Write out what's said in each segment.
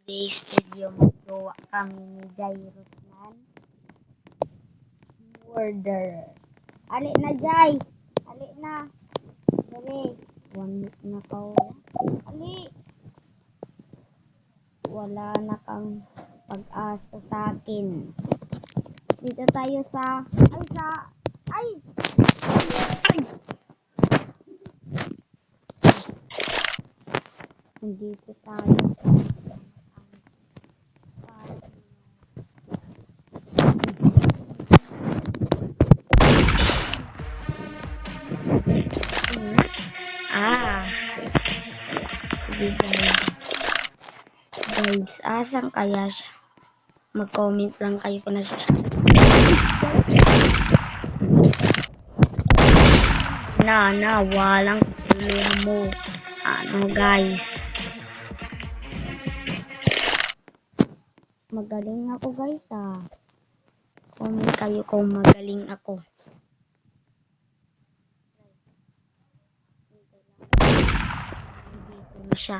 Today's video, maggawa kami ni Jairus ng murder. Ali na, Jai! Ali na! Dali! 1 week na ka. Ali! Wala na kang pag-asa sa akin. Dito tayo sa... Ay! Nandito tayo sa... Sige guys, asan kaya siya? Mag-comment lang kayo kung nasa siya. Walang tulungan mo. Ano guys? Magaling ako guys Comment kayo kung magaling ako. Dito na siya.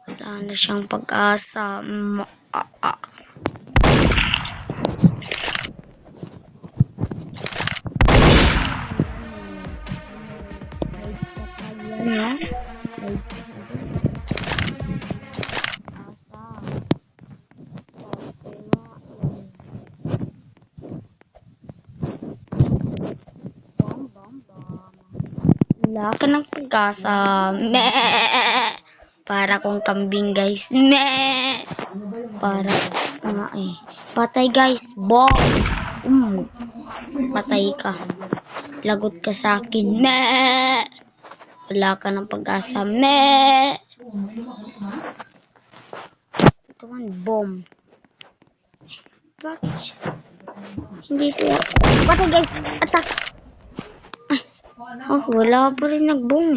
Wala na siyang pag-asa. Wala ka ng pag-asa. Para kong kambing guys. Para patay guys. Bong. Patay ka. Lagot ka sa akin. Wala ka ng pag-asa. Ito man, bomb. Bakit siya? Hindi po. Patay guys. Attack. Wala pa rin nag-boom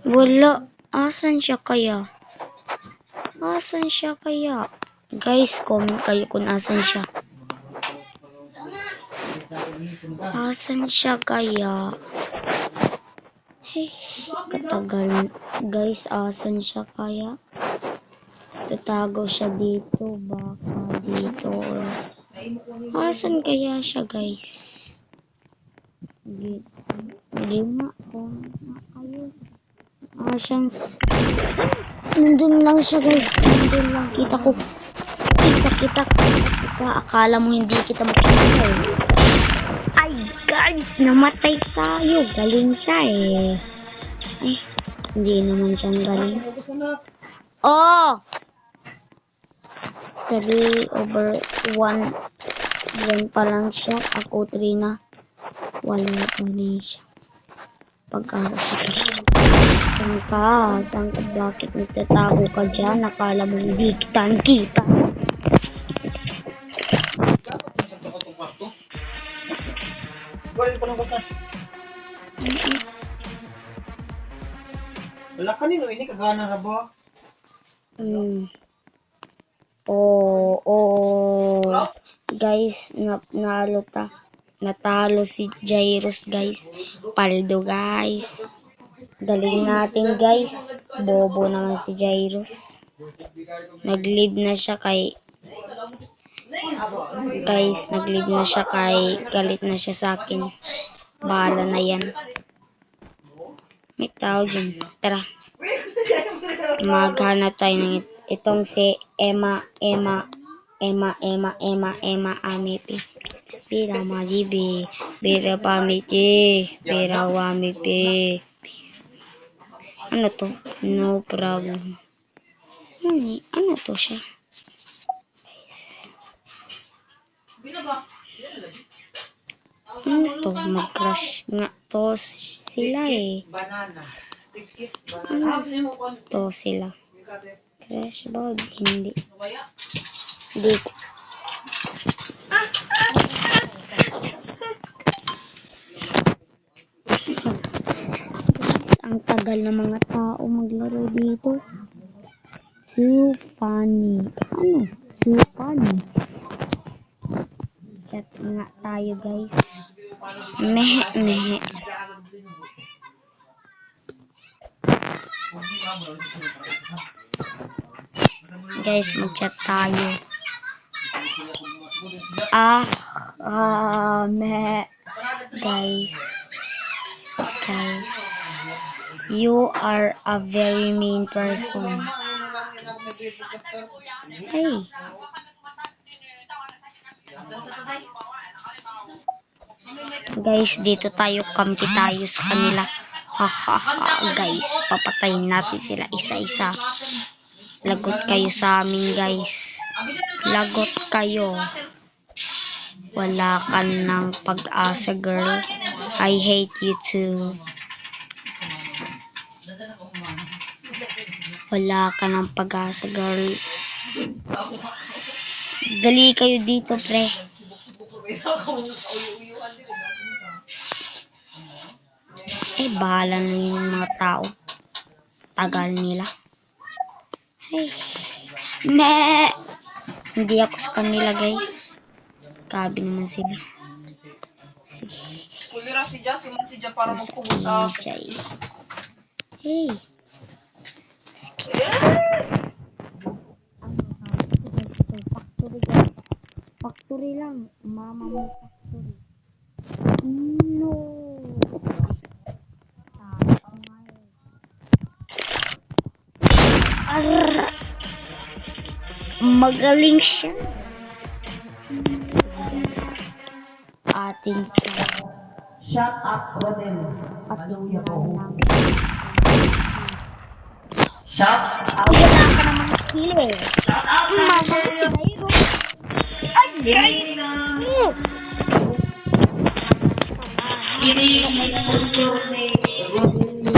Wala. Asan siya kaya? Guys, comment kayo kung asan siya. Asan siya kaya? Katagal. Guys, asan siya kaya? Tatago siya dito. Baka dito. Asan kaya siya guys? Lima ko kayo. Nandun lang siya guys. Nandun lang. Kita ko. Kita. Akala mo hindi kita makikita Ay guys, namatay tayo. Galing siya Ay, hindi naman siyang galing. 3/1. 1 pa lang siya. Ako 3 na. Wala pa rin siya. Pag-asa ka. Bakit nagtatago ka dyan? Nakala mo hindi kita nakita. Wala kanino ini kagana ra ba? Guys, natalo si Jairus guys. Paldo guys. Galing natin guys. Bobo naman si Jairus. Nag-leave na siya kay galit na siya sa akin. Bahala na yan. May tao dyan. Tara. Maghanap tayo ng itong si Emma Amipi. Pira majibi. Pira pamiti. Pira wamipi. Ano to? No problem. Ano to siya? Ano to? Mag-crush nga to sila Ano to sila? Crush ba? Hindi. Dito. Ang tagal ng mga tao maglaro dito. So funny. Ano? So funny. Chat nga tayo guys. Guys, mag-chat tayo. Guys. Guys. You are a very mean person. Hey. Guys, dito tayo, kampi tayo sa kanila. Hahaha, guys, papatayin natin sila isa-isa. Lagot kayo sa amin, guys. Lagot kayo. Wala ka ng pag-asa, girl. I hate you too. Wala ka ng pag-asa, girl. Dali kayo dito, pre. Bahala na yung mga tao. Tagal nila. Hey. Hindi ako sa kanila, guys. Gabi naman sila. Sige. Kulira si Jia, si Jia para Ito sa magpugod sa akin. Jai. Hey. Factory lang. Mama mo factory. No. Magaling siya. Atin siya. Shut up, Rodel. Hallelujah po. Shut up. Wala ka naman kili. Shut up. Magaling si Nairo. Ay!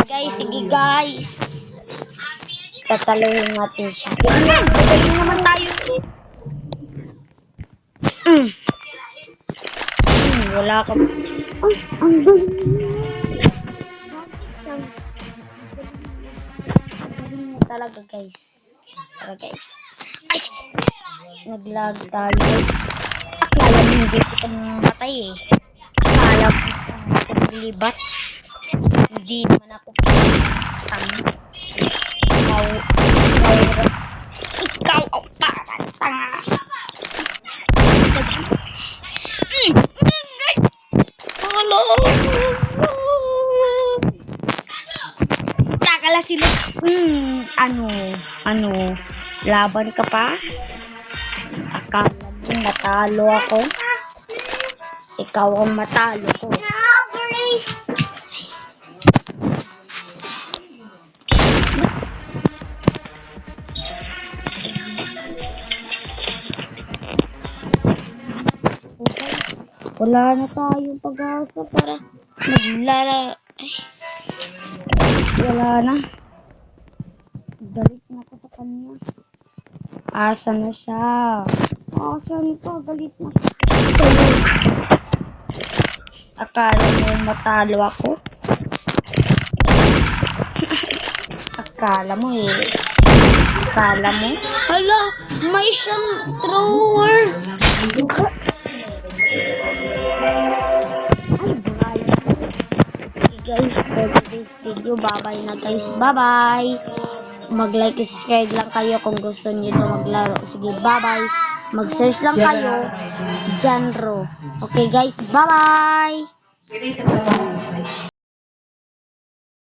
Guys, sige guys. Tataluhin natin siya. Magaling naman tayo. Wala ka. Ay, ang galing. Galing talaga guys. Tara guys. Ay! Naglag tayo. Akala mo hindi kita mamatay eh. Akala mo ako libat. Hindi naman ako tanga. Ikaw ang parang tanga. Hello. Takala sila. Laban ka pa? Akala mo matalo ako? Ikaw ang matalo ko. Wala na tayong pag-asa para maglara. Ay. Wala na. Galit na ko sa kanya. Asa na siya? Asan to? Galit na. Akala mo matalo ako? Akala mo eh. Akala mo? Hala! May siyang thrower! Guys, for today's video, bye-bye na guys. Bye-bye! Mag-like, subscribe lang kayo kung gusto niyo na maglaro. Sige, bye-bye! Mag-search lang kayo. Janro. Okay guys, bye-bye!